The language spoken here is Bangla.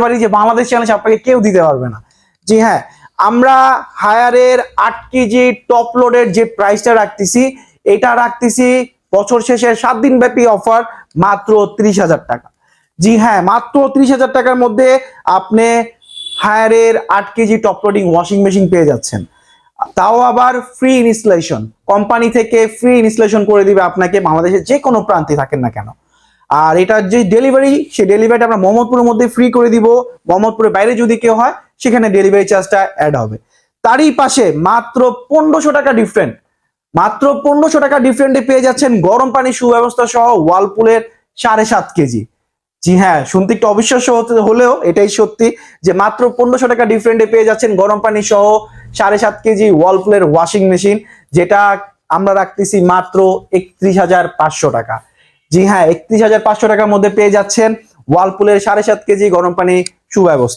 পারি যে বাংলাদেশ চ্যালেঞ্জ আপনাকে কেউ দিতে পারবে না। জি হ্যাঁ, আমরা হায়ারের 8 কেজি টপ লোডের যে প্রাইসটা রাখতেছি, এটা রাখতেছি বছর শেষের 7 দিন ব্যাপী অফার মাত্র 30,000 টাকা। জি হ্যাঁ, মাত্র 30,000 টাকার মধ্যে আপনি হায়ারের 8 KG top loading washing machine পেয়ে যাচ্ছেন, তাও আবার ফ্রি ইনস্টলেশন। কোম্পানি থেকে ফ্রি ইনস্টলেশন করে দিবে আপনাকে, বাংলাদেশের যে কোনো প্রান্তে থাকেন না কেন। আর এটার যে ডেলিভারি, সেই ডেলিভারিটা আমরা মোহাম্মদপুরের মধ্যে ফ্রি করে দিব। মোহাম্মদপুরের বাইরে যদি কেউ হয় সেখানে ডেলিভারি চার্জটা অ্যাড হবে। তারই পাশে মাত্র 1500 টাকা ডিফারেন্ট, মাত্র 1500 টাকা ডিফারেন্টে পেয়ে যাচ্ছেন গরম পানি সুব্যবস্থা সহ ওয়ালপুলের 7.5 কেজি। জি হ্যাঁ, শুনতে একটু অবিশ্বাস্য হলেও এটাই সত্যি যে মাত্র 1500 টাকা ডিফারেন্টে পেয়ে যাচ্ছেন গরম পানি সহ 7.5 কেজি ওয়ালপুলের ওয়াশিং মেশিন, যেটা আমরা রাখতেছি মাত্র 31,500 টাকা। জি হ্যাঁ, 31,500 টাকার মধ্যে পেয়ে যাচ্ছেন ওয়ালপুলের 7.5 কেজি গরম পানি সুব্যবস্থা।